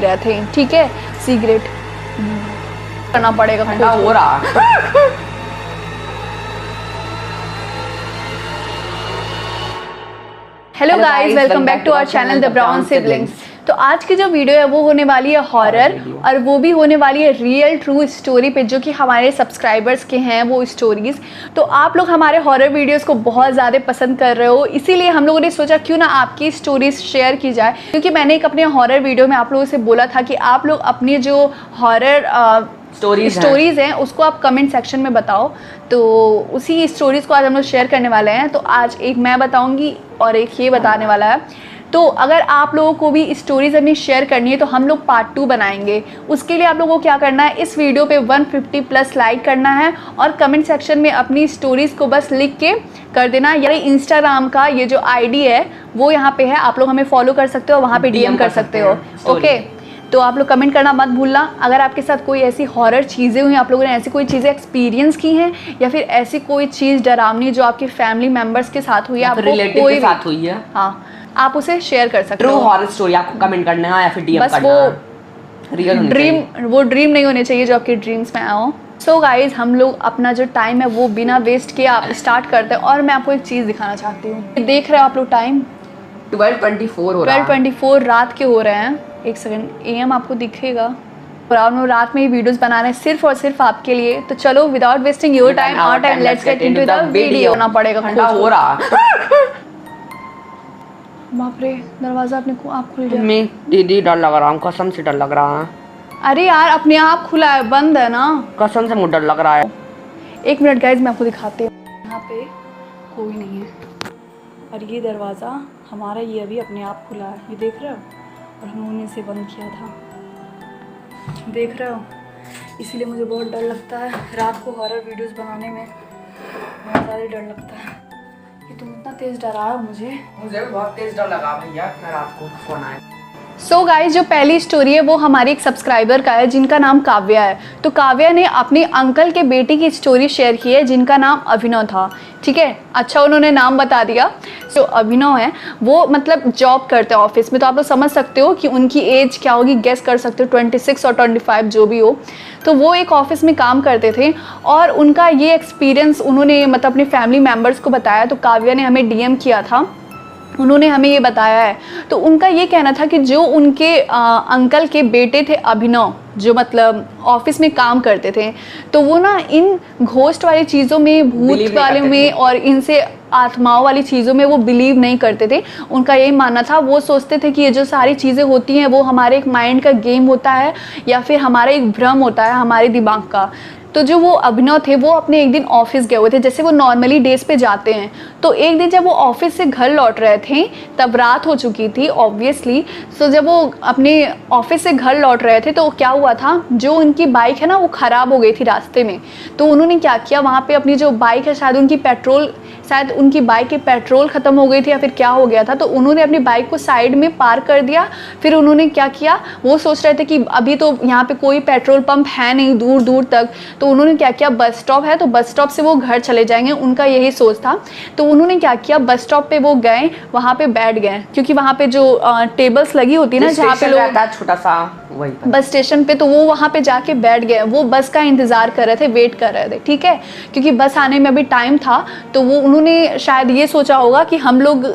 रहे थे, ठीक है, सिगरेट करना पड़ेगा, ठंडा हो रहा। Hello guys, welcome back to our channel the Brown Siblings. तो आज की जो वीडियो है वो होने वाली है हॉरर, और वो भी होने वाली है रियल ट्रू स्टोरी पे, जो कि हमारे सब्सक्राइबर्स के हैं वो स्टोरीज। तो आप लोग हमारे हॉरर वीडियोस को बहुत ज़्यादा पसंद कर रहे हो, इसीलिए हम लोगों ने सोचा क्यों ना आपकी स्टोरीज शेयर की जाए, क्योंकि मैंने एक अपने हॉरर वीडियो में आप लोगों से बोला था कि आप लोग अपनी जो हॉरर स्टोरीज हैं उसको आप कमेंट सेक्शन में बताओ। तो उसी स्टोरीज को आज हम लोग शेयर करने वाले हैं। तो आज एक मैं बताऊंगी और एक ये बताने वाला है। तो अगर आप लोगों को भी स्टोरीज अपनी शेयर करनी है तो हम लोग पार्ट 2 बनाएंगे। उसके लिए आप लोगों को क्या करना है, इस वीडियो पे 150+ लाइक करना है और कमेंट सेक्शन में अपनी स्टोरीज को बस लिख के कर देना। यानी इंस्टाग्राम का ये जो आईडी है वो यहाँ पे है, आप लोग हमें फॉलो कर सकते हो, वहाँ पे डीएम कर सकते हो। ओके, तो आप लोग कमेंट करना मत भूलना। अगर आपके साथ कोई ऐसी हॉरर चीज़ें हुई, आप लोगों ने ऐसी कोई चीज़ें एक्सपीरियंस की हैं, या फिर ऐसी कोई चीज़ डरावनी जो आपकी फैमिली मेंबर्स के साथ हुई है, आपको कोई के साथ हुई है, हाँ, आप उसे शेयर कर सकते हो। ट्रू हॉरर स्टोरी आपको कमेंट करना है या फिर डीएम करना है। वो रियल ड्रीम नहीं होने चाहिए जो आपके ड्रीम्स में आओ। सो गाइज, हम लोग अपना जो टाइम है वो बिना वेस्ट किए आप स्टार्ट करते हैं। और मैं आपको एक चीज़ दिखाना चाहती हूँ। देख रहे हो आप लोग टाइम 12:24 हो रहा है। 12:24 रात के हो रहे हैं। एक सेकंड, AM आपको दिखेगा। और हम लोग रात में ही वीडियोस बना रहे हैं सिर्फ और सिर्फ आपके लिए। तो चलो without wasting your time our time, let's get into the video. होना पड़ेगा, ठंडा हो रहा। बाप रे, दरवाजा अपने को आप खुल गया। मैं दीदी डर लग रहा हूँ, कसम से डर लग रहा है। अरे यार, अपने आप खुला है, बंद है ना, कसम से मुझे डर लग रहा है। एक मिनट गाइज, मैं आपको दिखाती हूँ। यहाँ पे कोई नहीं है और ये दरवाज़ा हमारा ये अभी अपने आप खुला है, ये देख रहे हो, और हम लोगों ने इसे बंद किया था, देख रहे हो। इसीलिए मुझे बहुत डर लगता है रात को हॉरर वीडियोस बनाने में, बहुत ज़्यादा डर लगता है। कि तुम इतना तेज़ डरा हो मुझे भी बहुत तेज डर लगा भैया, इतना रात को फोन आया। सो गाइस, जो पहली स्टोरी है वो हमारी एक सब्सक्राइबर का है जिनका नाम काव्या है। तो काव्या ने अपने अंकल के बेटे की स्टोरी शेयर की है जिनका नाम अभिनव था, ठीक है। अच्छा, उन्होंने नाम बता दिया। जो अभिनव है वो मतलब जॉब करते हैं ऑफिस में, तो आप लोग समझ सकते हो कि उनकी एज क्या होगी, गेस कर सकते हो, 26 और 25 जो भी हो। तो वो एक ऑफिस में काम करते थे और उनका ये एक्सपीरियंस उन्होंने मतलब अपने फैमिली मेम्बर्स को बताया। तो काव्या ने हमें DM किया था, उन्होंने हमें ये बताया है। तो उनका ये कहना था कि जो उनके अंकल के बेटे थे अभिनव, जो मतलब ऑफिस में काम करते थे, तो वो ना इन घोस्ट वाली चीज़ों में, भूत वाले में और इनसे आत्माओं वाली चीज़ों में वो बिलीव नहीं करते थे। उनका यही मानना था, वो सोचते थे कि ये जो सारी चीज़ें होती हैं वो हमारे एक माइंड का गेम होता है या फिर हमारा एक भ्रम होता है हमारे दिमाग का। तो जो वो अभिनव थे वो अपने एक दिन ऑफिस गए हुए थे, जैसे वो नॉर्मली डेज पे जाते हैं। तो एक दिन जब वो ऑफिस से घर लौट रहे थे तब रात हो चुकी थी ऑब्वियसली। सो जब वो अपने ऑफिस से घर लौट रहे थे तो क्या हुआ था, जो उनकी बाइक है ना वो ख़राब हो गई थी रास्ते में। तो उन्होंने क्या किया, वहाँ पे अपनी जो बाइक है, शायद उनकी बाइक की पेट्रोल ख़त्म हो गई थी या फिर क्या हो गया था, तो उन्होंने अपनी बाइक को साइड में पार्क कर दिया। फिर उन्होंने क्या किया, वो सोच रहे थे कि अभी तो यहाँ पे कोई पेट्रोल पंप है नहीं दूर दूर तक, तो उन्होंने क्या किया, बस स्टॉप है तो बस स्टॉप से वो घर चले जाएंगे, उनका यही सोच था। तो उन्होंने क्या किया, बस स्टॉप पे वो गए, वहाँ पे बैठ गए, क्योंकि वहाँ पे जो टेबल्स लगी होती है ना जहाँ पे लोग, छोटा सा वही बस स्टेशन पे, तो वो वहाँ पे जाके बैठ गए। वो बस का इंतज़ार कर रहे थे, वेट कर रहे थे, ठीक है, क्योंकि बस आने में अभी टाइम था। तो वो उन्होंने शायद ये सोचा होगा कि हम लोग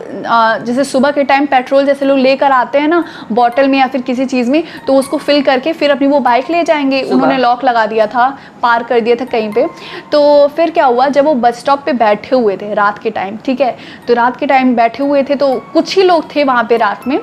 जैसे सुबह के टाइम पेट्रोल जैसे लोग लेकर आते हैं ना बॉटल में या फिर किसी चीज़ में, तो उसको फिल करके फिर अपनी वो बाइक ले जाएंगे। उन्होंने लॉक लगा दिया था, पार्क कर दिया था कहीं पे। तो फिर क्या हुआ, जब वो बस स्टॉप पे बैठे हुए थे रात के टाइम, ठीक है, तो रात के टाइम बैठे हुए थे तो कुछ ही लोग थे वहाँ पे रात में,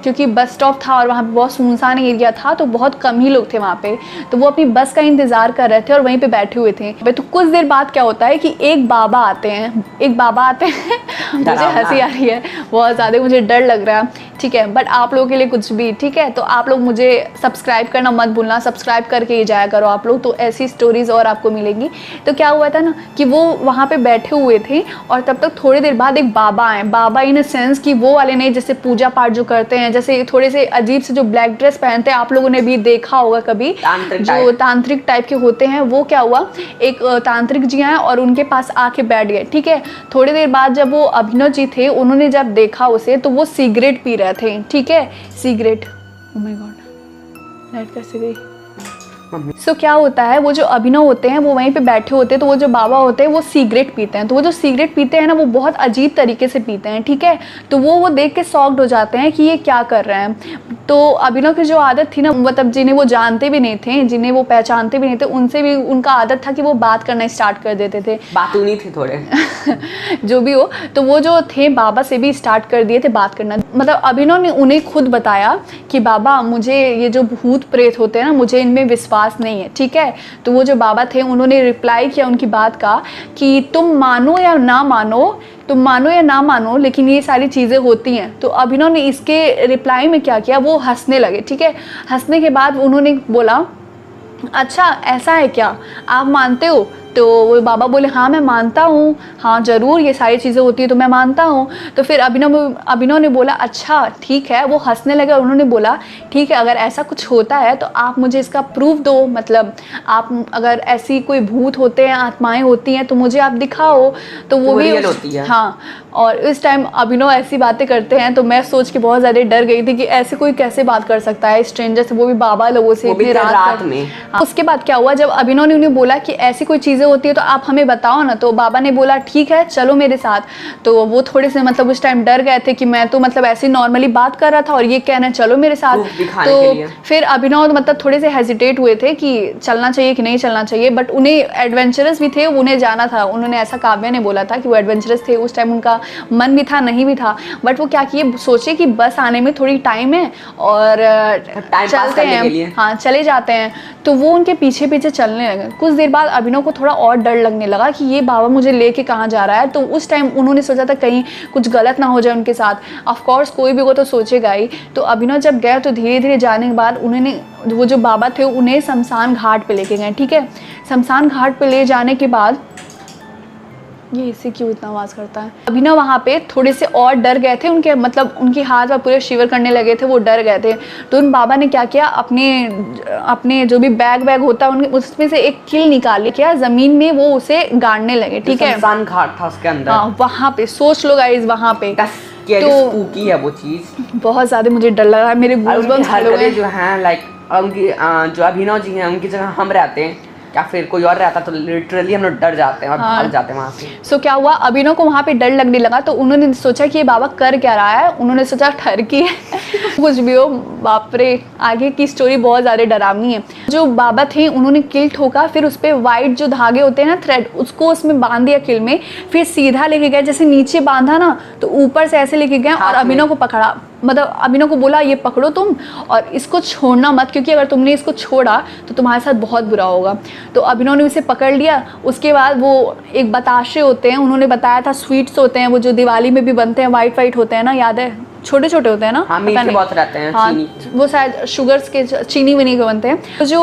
क्योंकि बस स्टॉप था और वहाँ पे बहुत सुनसान एरिया था, तो बहुत कम ही लोग थे वहाँ पे। तो वो अपनी बस का इंतज़ार कर रहे थे और वहीं पे बैठे हुए थे। तो कुछ देर बाद क्या होता है कि एक बाबा आते हैं मुझे हंसी आ रही है बहुत ज़्यादा, मुझे डर लग रहा है, ठीक है, बट आप लोगों के लिए कुछ भी, ठीक है। तो आप लोग मुझे सब्सक्राइब करना मत भूलना, सब्सक्राइब करके ही जाया करो आप लोग, तो ऐसी स्टोरीज़ और आपको मिलेंगी। तो क्या हुआ था ना कि वो वहाँ पे बैठे हुए थे और तब तक थोड़ी देर बाद एक बाबा आए। बाबा इन अ सेंस कि वो वाले नहीं जैसे पूजा पाठ जो करते हैं, जैसे थोड़े से अजीब से जो ब्लैक ड्रेस पहनते हैं, आप लोगों ने भी देखा होगा कभी, जो तांत्रिक टाइप के होते हैं। वो क्या हुआ, एक तांत्रिक जी आए और उनके पास आके बैठ गए, ठीक है। थोड़ी देर बाद जब वो अभिनव जी थे, उन्होंने जब देखा उसे, तो वो सिगरेट पी रहे थे, ठीक है, cigarette. Oh my God, net कैसे गई? मम्मी सो क्या होता है, वो जो अभिनव होते हैं वो वहीं पे बैठे होते हैं, तो वो जो बाबा होते हैं वो सिगरेट पीते हैं। तो वो जो सिगरेट पीते हैं ना वो बहुत अजीब तरीके से पीते हैं, ठीक है। तो वो देख के शॉक्ड हो जाते हैं कि ये क्या कर रहे हैं। तो अभिनव की जो आदत थी ना, मतलब जिन्हें वो जानते भी नहीं थे, जिन्हें वो पहचानते भी नहीं थे, उनसे भी उनका आदत था कि वो बात करना स्टार्ट कर देते थे। बातूनी थे थोड़े। जो भी हो, तो वो जो थे बाबा से भी स्टार्ट कर दिए थे बात करना। मतलब अभिनव ने उन्हें खुद बताया कि बाबा मुझे ये जो भूत प्रेत होते हैं ना, मुझे इनमें विश्वास नहीं है, ठीक है। तो वो जो बाबा थे उन्होंने रिप्लाई किया उनकी बात का कि तुम मानो या ना मानो, लेकिन ये सारी चीज़ें होती हैं। तो अभिनव ने इसके रिप्लाई में क्या किया, वो हंसने लगे, ठीक है। हंसने के बाद उन्होंने बोला अच्छा ऐसा है क्या, आप मानते हो? तो वो बाबा बोले हाँ मैं मानता हूँ, हाँ ज़रूर ये सारी चीज़ें होती है तो मैं मानता हूँ। तो फिर अभिनव ने बोला अच्छा ठीक है। वो हंसने लगे और उन्होंने बोला ठीक है, अगर ऐसा कुछ होता है तो आप मुझे इसका प्रूफ दो, मतलब आप अगर ऐसी कोई भूत होते हैं, आत्माएं होती हैं तो मुझे आप दिखाओ। तो वो भी रियल होती है। हाँ, और इस टाइम अभिनव ऐसी बातें करते हैं तो मैं सोच के बहुत ज़्यादा डर गई थी कि ऐसे कोई कैसे बात कर सकता है स्ट्रेंजर से, वो भी बाबा लोगों से इतनी रात में। हाँ। उसके बाद क्या हुआ, जब अभिनव ने उन्हें बोला कि ऐसी कोई चीज़ें होती है तो आप हमें बताओ ना, तो बाबा ने बोला ठीक है चलो मेरे साथ। तो वो थोड़े से मतलब उस टाइम डर गए थे कि मैं तो मतलब ऐसे नॉर्मली बात कर रहा था और ये कहना चलो मेरे साथ। तो फिर अभिनव मतलब थोड़े से हेजिटेट हुए थे कि चलना चाहिए कि नहीं चलना चाहिए, बट उन्हें एडवेंचरस भी थे, उन्हें जाना था। उन्होंने ऐसा काव्या ने बोला था कि वो एडवेंचरस थे, उस टाइम उनका मन भी था नहीं भी था, बट वो क्या किए सोचे कि बस आने में थोड़ी टाइम है और चलते हैं, हाँ चले जाते हैं। तो वो उनके पीछे पीछे चलने लगे। कुछ देर बाद अभिनव को थोड़ा और डर लगने लगा कि ये बाबा मुझे लेके कहाँ जा रहा है। तो उस टाइम उन्होंने सोचा था कहीं कुछ गलत ना हो जाए उनके साथ। ऑफ कोर्स कोई भी वो तो सोचेगा ही। तो अभिनव जब गए तो धीरे धीरे जाने के बाद उन्होंने वो जो बाबा थे उन्हें शमशान घाट पे लेके गए, ठीक है। शमशान घाट पे ले जाने के बाद ये इससे क्यों इतना आवाज़ करता है। अभिनव वहाँ पे थोड़े से और डर गए थे, उनके मतलब उनके हाथ में पूरे शिवर करने लगे थे, वो डर गए थे। तो उन बाबा ने क्या किया, अपने जो भी बैग होता है उनके उसमें से एक किल निकाल लिया, ज़मीन में वो उसे गाड़ने लगे, ठीक है। शमशान घाट था उसके अंदर। हाँ वहाँ पे सोच लो गाइस, वहाँ पे तो स्पूकी है वो चीज़। बहुत ज़्यादा मुझे डर लगा, मेरे गूज़बम्स खड़े हुए जो हैं लाइक उनकी जो अभिनव जी हैं उनकी जगह हम रहते हैं या फिर कोई और रहता तो लिटरली हम लोग डर जाते हैं और भाग जाते हैं वहाँ से। सो क्या हुआ, अभिनव को वहाँ पे डर लगने लगा तो उन्होंने सोचा कि ये बाबा कर क्या रहा है। उन्होंने सोचा ठरकी है कुछ भी हो, बाप रे आगे की स्टोरी बहुत ज़्यादा डरावनी है। जो बाबा थे उन्होंने किल ठोका, फिर उस पर वाइट जो धागे होते हैं ना थ्रेड, उसको उसमें बांध दिया किल में, फिर सीधा लेके गए, जैसे नीचे बांधा ना तो ऊपर से ऐसे लेके गए और अभिनव को पकड़ा। मतलब अभिनव को बोला ये पकड़ो तुम और इसको छोड़ना मत, क्योंकि अगर तुमने इसको छोड़ा तो तुम्हारे साथ बहुत बुरा होगा। तो अभिनव ने उसे पकड़ लिया। उसके बाद वो एक बताशे होते हैं, उन्होंने बताया था स्वीट्स होते हैं वो जो दिवाली में भी बनते हैं, वाइट वाइट होते हैं ना, याद है, छोटे छोटे होते हैं ना, हाँ, मीठे बहुत रहते हैं, हाँ, वो शायद शुगर्स के चीनी विनी के बनते हैं। तो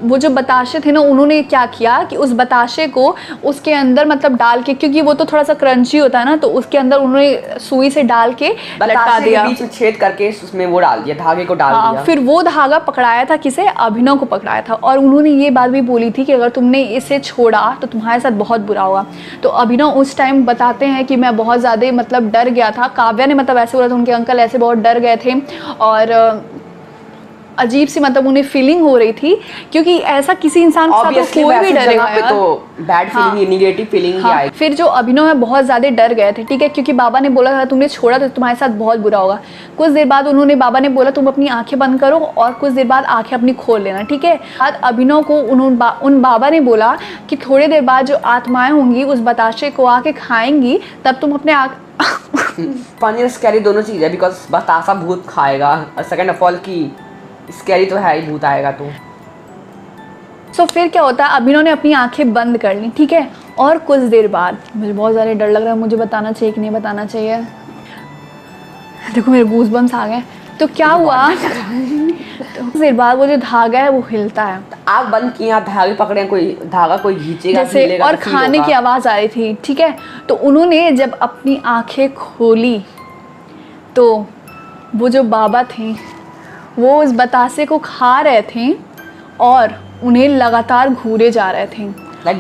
वो जो बताशे थे ना, उन्होंने क्या किया कि उस बताशे को उसके अंदर मतलब डाल के, क्योंकि वो तो थोड़ा सा क्रंची होता है ना, तो उसके अंदर उन्होंने सुई से डाल के लटका दिया, बीच में छेद करके उसमें वो डाल दिया, धागे को डाल दिया। फिर वो धागा पकड़ाया था किसे, अभिनव को पकड़ाया था। और उन्होंने ये बात भी बोली थी कि अगर तुमने इसे छोड़ा तो तुम्हारे साथ बहुत बुरा होगा। तो अभिनव उस टाइम बताते हैं कि मैं बहुत ज़्यादा मतलब डर गया था। काव्या ने मतलब ऐसे बोला था, उनके अंकल ऐसे बहुत डर गए थे और अजीब सी मतलब उन्हें फीलिंग हो रही थी, क्योंकि ऐसा किसी इंसान के साथ तो कोई भी डरेगा यार, तो बैड फीलिंग, नेगेटिव फीलिंग ही आएगी। फिर जो अभिनव है बहुत ज़्यादा डर गए थे, ठीक है, क्योंकि बाबा ने बोला था तुमने छोड़ा तो तुम्हारे साथ बहुत बुरा होगा। कुछ देर बाद बाबा ने बोला तुम अपनी आंखें बंद करो और कुछ देर बाद आंखें अपनी खोल लेना, ठीक है। बाद अभिनव को उन बाबा ने बोला कि थोड़ी देर बाद जो आत्माएं होंगी उस बताशे को आके खाएंगी, तब तुम अपने फनी और स्कैरी दोनों चीज़ है, बिकॉज बतासा भूत खाएगा और सेकंड ऑफ ऑल की स्कैरी तो है ही, भूत आएगा तो। सो फिर क्या होता है, अभिनव ने अपनी आंखें बंद कर ली, ठीक है। और कुछ देर बाद मुझे बहुत ज़्यादा डर लग रहा है, मुझे बताना चाहिए कि नहीं बताना चाहिए। देखो मेरे गूज़बम्स आ गए। तो क्या हुआ, तो कुछ देर बाद वो जो धागा है वो हिलता है। आग बंद किए, आप धागे पकड़े, कोई धागा कोई खींचेगा जैसे, और खाने की आवाज़ आ रही थी, ठीक है। तो उन्होंने जब अपनी आंखें खोली तो वो जो बाबा थे वो उस बतासे को खा रहे थे और उन्हें लगातार घूरे जा रहे थे,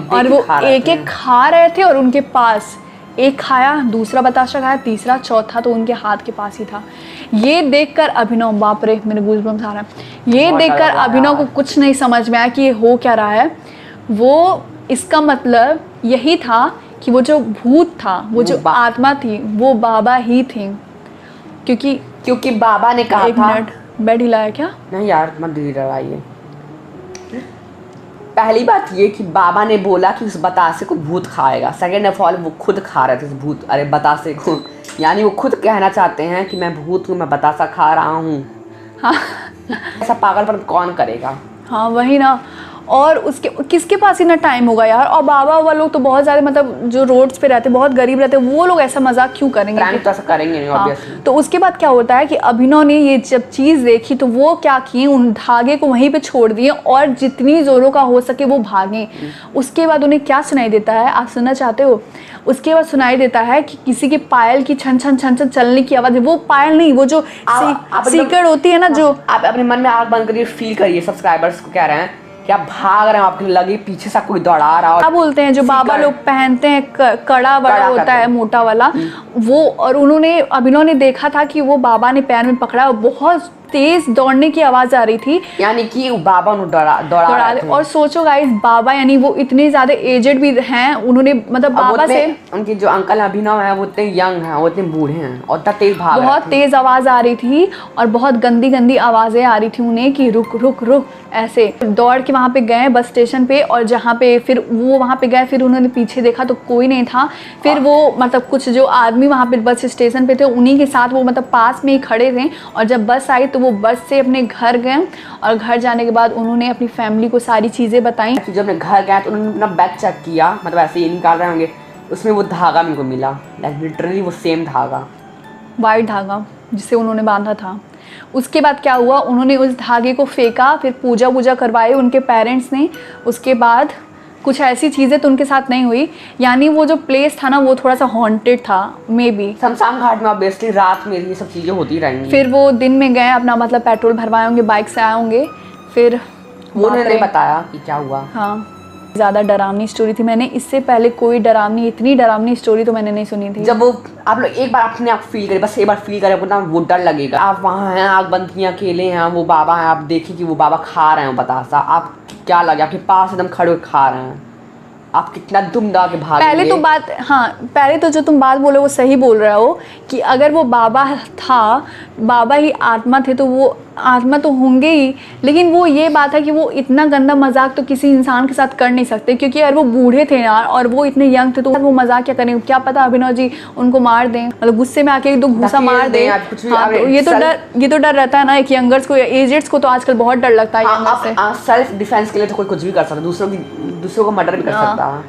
और वो एक एक खा रहे थे और उनके पास एक खाया, दूसरा बताशा खाया, तीसरा, चौथा तो उनके हाथ के पास ही था। ये देखकर अभिनव, बाप रे मेरे गूज़बम्स आ रहा है, ये बहुत देखकर डर लगा अभिनव को यार। कुछ नहीं समझ में आया कि ये हो क्या रहा है। वो इसका मतलब यही था कि वो जो भूत था, वो जो आत्मा थी, वो बाबा ही थी। क्योंकि बाबा ने कहा एक था। मिनट, बेड हिलाया क्या? नहीं यार मत धीरे डराइए। पहली बात ये कि बाबा ने बोला कि उस बतासे को भूत खाएगा। सेकेंड ऑफ ऑल वो खुद खा रहे थे उस भूत बतासे को, यानी वो खुद कहना चाहते हैं कि मैं भूत हूँ, मैं बतासा खा रहा हूँ। हाँ ऐसा पागलपन कौन करेगा? हाँ वही ना। और उसके किसके पास इतना टाइम होगा यार। और बाबा वाले लोग तो बहुत ज़्यादा, मतलब जो रोड्स पे रहते, बहुत गरीब रहते, वो लोग ऐसा मजाक क्यों करेंगे? क्राइम तो ऐसा करेंगे नहीं हाँ, ऑब्वियसली। तो उसके बाद क्या होता है कि अभिनव ने ये जब चीज़ देखी तो वो क्या किए, उन धागे को वहीं पे छोड़ दिए और जितनी जोरों का हो सके वो भागे। उसके बाद उन्हें क्या सुनाई देता है, आप सुनना चाहते हो? उसके बाद सुनाई देता है कि किसी के पायल की छन छन छन छन चलने की आवाज़। वो पायल नहीं, वो जो सीकड़ होती है ना, जो आप अपने मन में आग बंद करिए, फील करिए सब्सक्राइबर्स को कह रहे हैं कि आप भाग रहे हैं, आपके लगे पीछे से कोई दौड़ा रहा क्या बोलते हैं जो बाबा लोग पहनते हैं, कड़ा बड़ा होता है मोटा वाला वो। और उन्होंने, अभिनव ने देखा था कि वो बाबा ने पैर में पकड़ा, बहुत तेज दौड़ने की आवाज आ रही थी, यानी कि बाबा उन्हें दौड़ा रहे थे। और सोचो गाइस, बाबा यानी वो इतने ज्यादा एजेड भी हैं, उन्होंने मतलब बाबा से, उनके जो अंकल अभिनव है वो इतने यंग हैं, वो इतने बूढ़े हैं और इतना तेज भाग रहे बहुत थे। तेज आवाज आ रही थी और बहुत गंदी गंदी आवाजें आ रही थी उन्हें कि रुक रुक रुक। ऐसे दौड़ के वहाँ पे गए बस स्टेशन पे, और जहाँ पे फिर वो वहाँ पे गए, फिर उन्होंने पीछे देखा तो कोई नहीं था। फिर वो मतलब कुछ जो आदमी वहाँ पे बस स्टेशन पे थे, उन्हीं के साथ वो मतलब पास में ही खड़े थे। और जब बस आई तो वो बस से अपने घर गए, और घर जाने के बाद उन्होंने अपनी फैमिली को सारी चीज़ें बताई। जब अपने घर गए तो उन्होंने अपना बैग चेक किया, मतलब ऐसे ही निकाल रहे होंगे, उसमें वो धागा मेरे को मिला, लाइक लिटरली वो सेम धागा, वाइट धागा जिसे उन्होंने बांधा था। उसके बाद क्या हुआ, उन्होंने उस धागे को फेंका, फिर पूजा वूजा करवाई उनके पेरेंट्स ने। उसके बाद कुछ ऐसी चीज़ें तो उनके साथ नहीं हुई, यानी वो जो प्लेस था ना वो थोड़ा सा हॉन्टेड था मे बी। शमशान घाट में ऑब्वियसली रात में ये सब चीज़ें होती रहेंगी। फिर वो दिन में गए, अपना मतलब पेट्रोल भरवाए होंगे, बाइक से आए होंगे, फिर वो उन्होंने बताया कि क्या हुआ। हाँ, ज़्यादा डरावनी स्टोरी थी। मैंने इससे पहले कोई डरावनी, इतनी डरावनी स्टोरी तो मैंने नहीं सुनी थी। जब वो आप लोग एक बार अपने आप फील करें, बस एक बार फील करें, आपको ना वो डर लगेगा। आप वहाँ हैं, आग बंद किए अकेले हैं, वो बाबा हैं, आप देखिए कि वो बाबा खा रहे हैं बतासा, आप क्या लगे, आपके पास एकदम खड़े हुए खा रहे हैं, आप कितना दुम दबा के भागेंगे। पहले तो बात, हाँ पहले तो जो तुम बात बोले वो सही बोल रहे हो कि अगर वो बाबा था, बाबा ही आत्मा थे, तो वो आत्मा तो होंगे ही। लेकिन वो ये बात है कि वो इतना गंदा मजाक तो किसी इंसान के साथ कर नहीं सकते, क्योंकि अगर वो बूढ़े थे यार और वो इतने यंग थे तो वो मजाक क्या करेंगे। क्या पता अभिनव जी उनको मार दें, मतलब गुस्से में आके दो घूसा मार दें। हाँ, तो ये तो डर रहता है ना एक यंगर्स को, एजेड्स को तो आजकल बहुत डर लगता है। सेल्फ डिफेंस के लिए तो कोई कुछ भी कर सकता है, दूसरों को मर्डर भी कर सकता है।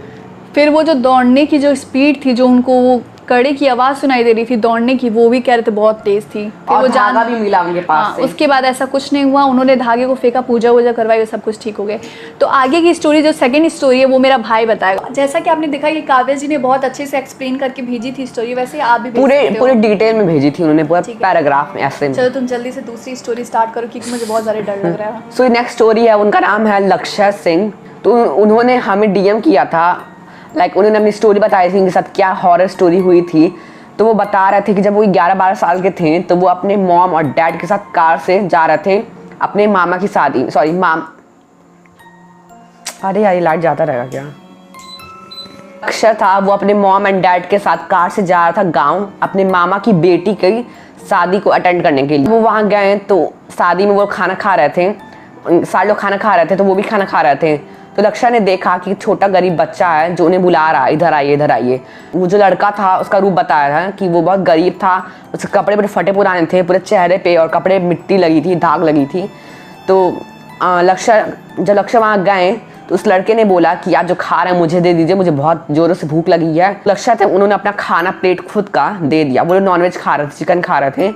फिर वो जो दौड़ने की जो स्पीड थी, जो उनको वो कड़े की आवाज़ सुनाई दे रही थी दौड़ने की, वो भी कह रहे थे बहुत तेज थी। फिर और वो धागा भी मिला उनके पास से। उसके बाद ऐसा कुछ नहीं हुआ, उन्होंने धागे को फेंका, पूजा वूजा करवाई, वो सब कुछ ठीक हो गए। तो आगे की स्टोरी, जो सेकंड स्टोरी है, वो मेरा भाई बताएगा। जैसा कि आपने देखा कि काव्या जी ने बहुत अच्छे से एक्सप्लेन करके भेजी थी स्टोरी, वैसे आप भी पूरे डिटेल में भेजी थी उन्होंने, पूरा पैराग्राफ में ऐसे। चलो तुम जल्दी से दूसरी स्टोरी स्टार्ट करो, क्योंकि मुझे बहुत ज़्यादा डर लग रहा है। सो नेक्स्ट स्टोरी है, उनका नाम है लक्ष्य सिंह। तो उन्होंने हमें डीएम किया था, लाइक उन्होंने अपनी स्टोरी बताई थी, उनके साथ क्या हॉरर स्टोरी हुई थी। तो वो बता रहे थे कि जब वो 11-12 साल के थे तो वो अपने मॉम और डैड के साथ कार से जा रहे थे अपने मामा की शादी, अरे यार लाइट जाता रहेगा क्या। अक्षर था, वो अपने मॉम एंड डैड के साथ कार से जा रहा था गांव अपने मामा की बेटी की शादी को अटेंड करने के लिए। वो वहाँ गए तो शादी में वो खाना खा रहे थे, सारे लोग खाना खा रहे थे तो वो भी खाना खा रहे थे। तो लक्ष्य ने देखा कि छोटा गरीब बच्चा है जो उन्हें बुला रहा है, इधर आइए इधर आइए। वो जो लड़का था उसका रूप बताया था कि वो बहुत गरीब था, उसके कपड़े बड़े फटे पुराने थे पूरे चेहरे पे, और कपड़े मिट्टी लगी थी, दाग लगी थी। तो जब लक्ष्य वहाँ गए तो उस लड़के ने बोला कि आप जो खा रहे हैं मुझे दे दीजिए, मुझे बहुत ज़ोरों से भूख लगी है। लक्ष्य थे, उन्होंने अपना खाना प्लेट खुद का दे दिया। वो नॉनवेज खा रहे थे, चिकन खा रहे थे।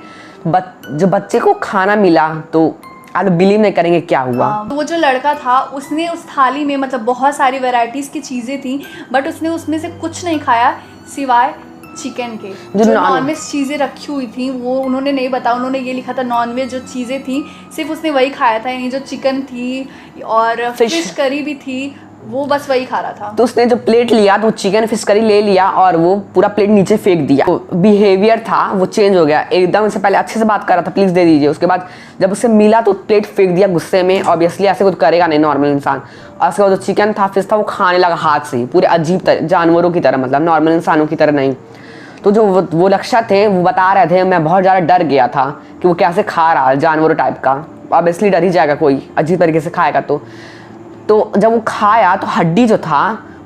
जब बच्चे को खाना मिला तो आप बिलीव नहीं करेंगे क्या हुआ। वो जो लड़का था उसने उस थाली में मतलब बहुत सारी वैरायटीज़ की चीज़ें थी, बट उसने उसमें से कुछ नहीं खाया सिवाय चिकन के। जो नॉनवेज चीज़ें रखी हुई थी वो उन्होंने नहीं बताया, उन्होंने ये लिखा था नॉनवेज जो चीज़ें थी सिर्फ उसने वही खाया था, यानी जो चिकन थी और फिश करी भी थी, वो बस वही खा रहा था। तो उसने जो प्लेट लिया तो चिकन फिश करी ले लिया और वो पूरा प्लेट नीचे फेंक दिया। बिहेवियर था वो चेंज हो गया एकदम। उससे पहले अच्छे से बात कर रहा था, प्लीज दे दीजिए, उसके बाद जब उसे मिला तो प्लेट फेंक दिया गुस्से में। ऑब्वियसली ऐसे कुछ करेगा नहीं नॉर्मल इंसान। और उसके बाद जो चिकन था फिश था वो खाने लगा हाथ से, पूरे अजीब जानवरों की तरह, मतलब नॉर्मल इंसानों की तरह नहीं। तो जो वो लक्ष्य थे वो बता रहे थे मैं बहुत ज़्यादा डर गया था कि वो कैसे खा रहा है जानवरों टाइप का। ऑब्वियसली डर ही जाएगा कोई अजीब तरीके से खाएगा। तो जब वो खाया तो हड्डी जो था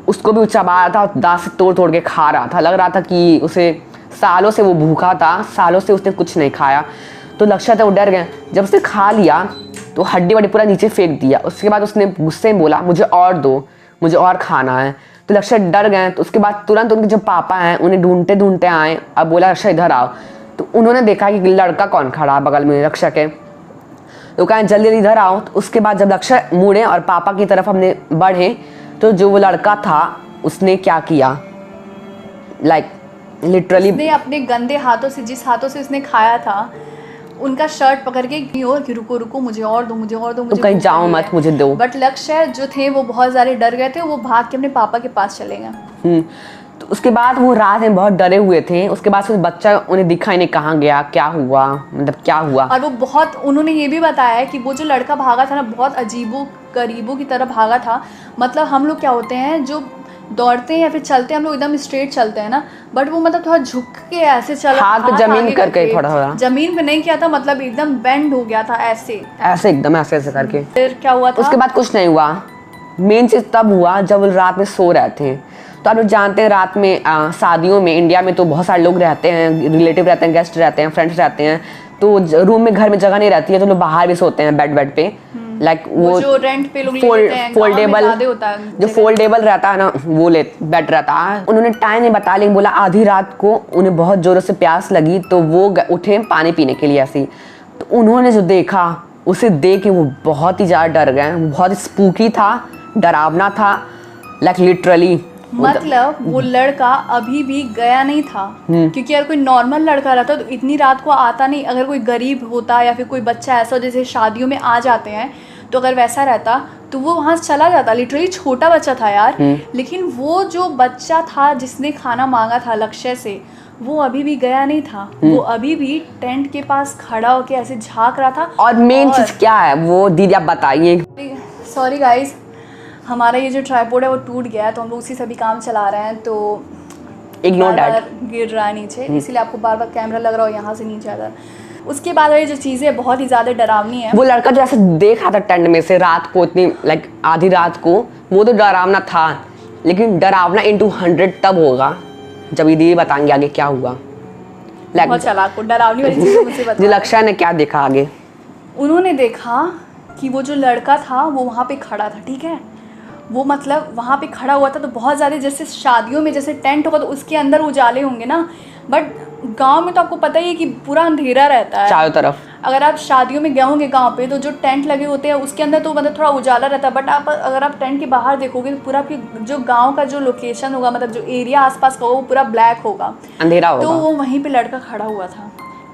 उसको भी वो चबा रहा था, दांत से तोड़ तोड़ के खा रहा था। लग रहा था कि उसे सालों से वो भूखा था, सालों से उसने कुछ नहीं खाया। तो लक्ष्य था वो डर गए। जब उसने खा लिया तो हड्डी वड्डी पूरा नीचे फेंक दिया। उसके बाद उसने गुस्से में बोला मुझे और दो, मुझे और खाना है। तो लक्ष्य डर गए। तो उसके बाद तुरंत उनके जो पापा हैं उन्हें ढूंढते ढूंढते आए। अब बोला लक्ष्य इधर आओ। तो उन्होंने देखा कि लड़का कौन खड़ा है बगल में लक्ष्य के। तो कहा जल्दी जल्दी इधर आओ। तो उसके बाद जब लक्ष्य मुड़े और पापा की तरफ हमने बढ़े तो जो वो लड़का था उसने क्या किया, लाइक लिटरली उसने अपने गंदे हाथों से, जिस हाथों से उसने खाया था, उनका शर्ट पकड़ के और कि रुको रुको मुझे और दो, मुझे और दो, मुझे कहीं जाओ मत, मुझे दो। बट लक्ष्य जो थे वो बहुत ज़्यादा डर गए थे, वो भाग के अपने पापा के पास चले गए। तो उसके बाद वो रात में बहुत डरे हुए थे। उसके बाद फिर बच्चा उन्हें दिखा ही नहीं कहाँ गया, क्या हुआ, मतलब क्या हुआ। और वो बहुत, उन्होंने ये भी बताया है कि वो जो लड़का भागा था ना बहुत अजीबो गरीबों की तरह भागा था। मतलब हम लोग क्या होते हैं जो दौड़ते हैं या फिर चलते हैं, हम लोग एकदम स्ट्रेट चलते हैं ना, बट वो मतलब थोड़ा झुक के ऐसे चला, हाथ पे जमीन करके थोड़ा जमीन पे नहीं किया था, मतलब एकदम बेंड हो गया था ऐसे एकदम ऐसे करके। फिर क्या हुआ था उसके बाद कुछ नहीं हुआ। मेन चीज तब हुआ जब वो रात में सो रहे थे। तो आप लोग जानते हैं रात में शादियों में इंडिया में तो बहुत सारे लोग रहते हैं, रिलेटिव रहते हैं, गेस्ट रहते हैं, फ्रेंड्स रहते हैं। तो रूम में घर में जगह नहीं रहती है तो लोग बाहर भी सोते हैं बेड पे। लाइक वो जो रेंट पे लोग लेते हैं, फोल्डेबल, जो फोल्डेबल रहता है ना वो बेड रहता है। उन्होंने टाइम नहीं बताया लेकिन बोला आधी रात को उन्हें बहुत जोरों से प्यास लगी तो वो उठे पानी पीने के लिए ऐसी। तो उन्होंने जो देखा उसे देख के वो बहुत ही ज़्यादा डर गए। बहुत स्पूकी था, डरावना था, लाइक लिटरली। मतलब वो लड़का अभी भी गया नहीं था, क्योंकि अगर कोई नॉर्मल लड़का रहता तो इतनी रात को आता नहीं। अगर कोई गरीब होता या फिर कोई बच्चा ऐसा जैसे शादियों में आ जाते हैं, तो अगर वैसा रहता तो वो वहाँ से चला जाता। लिटरली छोटा बच्चा था यार। लेकिन वो जो बच्चा था जिसने खाना मांगा था लक्ष्य से, वो अभी भी गया नहीं था। वो अभी भी टेंट के पास खड़ा होकर ऐसे झांक रहा था। और मेन चीज क्या है वो दीदी आप बताइए। सॉरी गाइस, हमारा ये जो ट्राइपॉड है वो टूट गया है, तो हम लोग उसी से भी काम चला रहे हैं, तो इग्नोर दैट, गिर रहा है नीचे, इसीलिए आपको बार बार कैमरा लग रहा हो यहाँ से नीचे आता। उसके बाद ये जो चीज़ें बहुत ही ज़्यादा डरावनी है। वो लड़का जो ऐसे देख रहा था टेंट में से रात को, इतनी लाइक आधी रात को, वो तो डरावना था। लेकिन डरावना into 100 तब होगा जब ये बताएंगे आगे क्या हुआ। बहुत चालाक, डरावनी वाली चीज़ मुझे बता। जो लक्ष्य ने क्या देखा आगे, उन्होंने देखा कि वो जो लड़का था वो वहाँ पे खड़ा था, ठीक है। वो मतलब वहाँ पे खड़ा हुआ था तो बहुत ज़्यादा, जैसे शादियों में जैसे टेंट होगा तो उसके अंदर उजाले होंगे ना, बट गांव में तो आपको पता ही है कि पूरा अंधेरा रहता है चारों तरफ। अगर आप शादियों में गए होंगे गांव पे तो जो टेंट लगे होते हैं उसके अंदर तो मतलब थोड़ा उजाला रहता है, बट आप अगर आप टेंट के बाहर देखोगे तो पूरा जो गांव का जो लोकेशन होगा, मतलब जो एरिया आसपास का होगा वो पूरा ब्लैक होगा, अंधेरा होगा। तो वो वहीं पे लड़का खड़ा हुआ था।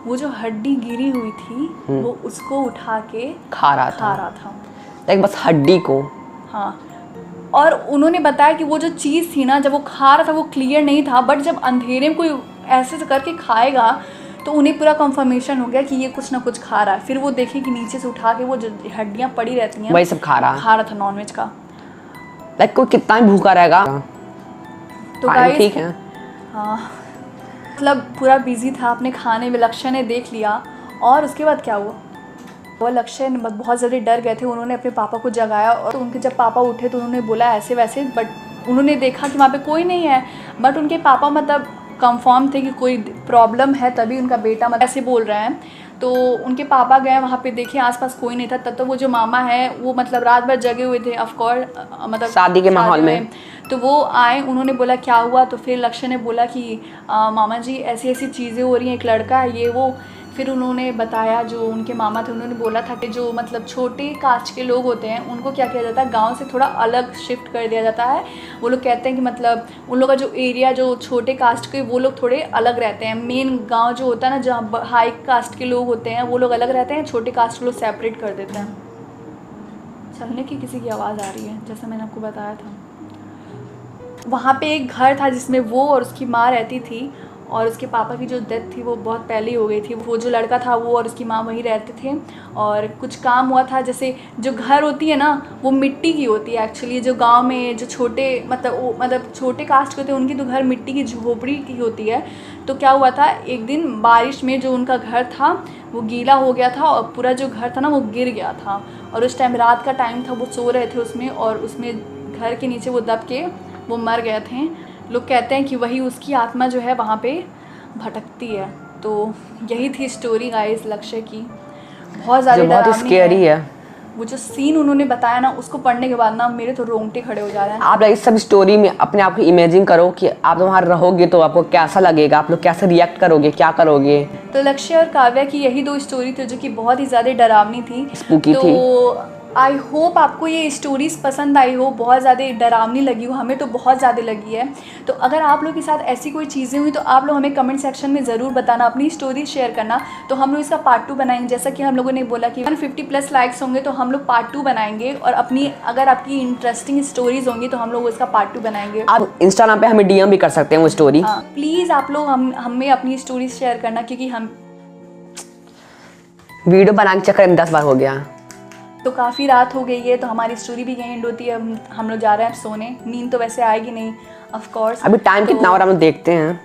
वो जो हड्डी गिरी हुई थी वो उसको उठा के खा रहा था। लाइक बस हड्डी को। हाँ, और उन्होंने बताया कि वो जो चीज़ थी ना, जब वो खा रहा था वो क्लियर नहीं था, बट जब अंधेरे में कोई ऐसे करके खाएगा तो उन्हें पूरा कंफर्मेशन हो गया कि ये कुछ ना कुछ खा रहा है। फिर वो देखे कि नीचे से उठा के वो जो हड्डियाँ पड़ी रहती हैं वही सब खा रहा था नॉनवेज का। लाइक कोई कितना ही भूखा रहेगा। तो गाइस ठीक है, हाँ, मतलब पूरा बिजी था अपने खाने में। लक्ष्य ने देख लिया और उसके बाद क्या हुआ, वो लक्ष्य बहुत ज़्यादा डर गए थे। उन्होंने अपने पापा को जगाया और उनके जब पापा उठे तो उन्होंने बोला ऐसे वैसे, बट उन्होंने देखा कि वहाँ पे कोई नहीं है। बट उनके पापा मतलब कंफर्म थे कि कोई प्रॉब्लम है, तभी उनका बेटा मतलब ऐसे बोल रहे हैं। तो उनके पापा गए वहाँ पे, देखे आसपास कोई नहीं था। तब तो वो जो मामा है वो मतलब रात भर जगे हुए थे, ऑफकोर्स मतलब शादी के माहौल में। तो वो आए, उन्होंने बोला क्या हुआ, तो फिर लक्ष्य ने बोला कि मामा जी ऐसी ऐसी चीज़ें हो रही हैं, एक लड़का है ये वो। फिर उन्होंने बताया, जो उनके मामा थे उन्होंने बोला था कि जो मतलब छोटे कास्ट के लोग होते हैं उनको क्या किया जाता है, गांव से थोड़ा अलग शिफ्ट कर दिया जाता है। वो लोग कहते हैं कि मतलब उन लोग का जो एरिया, जो छोटे कास्ट के वो लोग थोड़े अलग रहते हैं। मेन गांव जो होता है ना, जहाँ हाई कास्ट के लोग होते हैं वो लोग अलग रहते हैं, छोटे कास्ट के लोग सेपरेट कर देते हैं। चलने की किसी की आवाज़ आ रही है, जैसा मैंने आपको बताया था। वहाँ पे एक घर था जिसमें वो और उसकी माँ रहती थी, और उसके पापा की जो डेथ थी वो बहुत पहले ही हो गई थी। वो जो लड़का था वो और उसकी माँ वहीं रहते थे, और कुछ काम हुआ था, जैसे जो घर होती है ना वो मिट्टी की होती है एक्चुअली। जो गांव में जो छोटे मतलब छोटे कास्ट के होते हैं उनकी तो घर मिट्टी की झोपड़ी की होती है। तो क्या हुआ था, एक दिन बारिश में जो उनका घर था वो गीला हो गया था, और पूरा जो घर था ना वो गिर गया था। और उस टाइम रात का टाइम था, वो सो रहे थे उसमें, और उसमें घर के नीचे वो दब के वो मर गए थे। लोग कहते हैं कि वही उसकी आत्मा जो है वहाँ पे भटकती है। तो यही थी स्टोरी गाइस लक्ष्य की, बहुत ज़्यादा बहुत ही स्कैरी है। वो जो सीन उन्होंने बताया ना, उसको पढ़ने के बाद ना मेरे तो रोंगटे खड़े हो जा रहे हैं। आप इस सब स्टोरी में अपने आप को इमेजिन करो कि आप वहाँ रहोगे तो आपको कैसा लगेगा, आप लोग कैसे रिएक्ट करोगे, क्या करोगे। तो लक्ष्य और काव्या की यही 2 स्टोरी थी जो कि बहुत ही ज़्यादा डरावनी थी, स्पूकी थी। आई होप आपको ये स्टोरीज़ पसंद आई हो, बहुत ज़्यादा डरावनी लगी हो, हमें तो बहुत ज़्यादा लगी है। तो अगर आप लोग के साथ ऐसी कोई चीज़ें हुई तो आप लोग हमें कमेंट सेक्शन में ज़रूर बताना, अपनी स्टोरी शेयर करना। तो हम लोग इसका पार्ट 2 बनाएंगे, जैसा कि हम लोगों ने बोला कि 150+ लाइक्स होंगे तो हम लोग पार्ट 2 बनाएंगे, और अपनी अगर आपकी इंटरेस्टिंग स्टोरीज़ होंगी तो हम लोग उसका पार्ट 2 बनाएंगे। आप इंस्टाग्राम पे हमें DM भी कर सकते हैं वो स्टोरी। प्लीज़ आप लोग हमें अपनी स्टोरीज शेयर करना, क्योंकि हम वीडियो बनाने के चक्कर में 10 बार हो गया। तो काफ़ी रात हो गई है, तो हमारी स्टोरी भी यहीं एंड होती है। हम लोग जा रहे हैं सोने, नींद तो वैसे आएगी नहीं ऑफ कोर्स। अभी टाइम कितना हो रहा है हम लोग देखते हैं,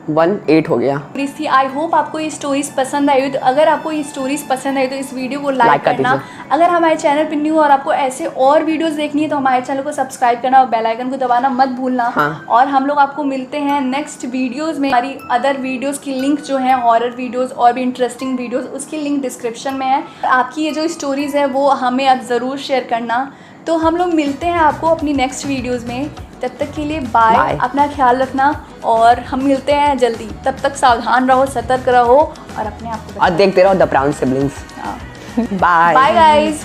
1:08 हो गया। प्लीज़ आई होप आपको ये स्टोरीज पसंद आई हो। तो अगर आपको ये स्टोरीज पसंद आई तो इस वीडियो को लाइक करना। अगर हमारे चैनल पर न्यू और आपको ऐसे और वीडियोस देखनी है तो हमारे चैनल को सब्सक्राइब करना और बेल आइकन को दबाना मत भूलना। और हम लोग आपको मिलते हैं नेक्स्ट वीडियोस में। हमारी अदर वीडियोस की लिंक जो है, हॉरर वीडियोस और भी इंटरेस्टिंग वीडियोस, उसकी लिंक डिस्क्रिप्शन में है। आपकी ये जो स्टोरीज़ है वो हमें आप ज़रूर शेयर करना। तो हम लोग मिलते हैं आपको अपनी नेक्स्ट वीडियोज़ में। तब तक के लिए बाय, अपना ख्याल रखना, और हम मिलते हैं जल्दी। तब तक सावधान रहो, सतर्क रहो, और अपने आप को और देखते रहो the Brown Siblings. Bye bye guys.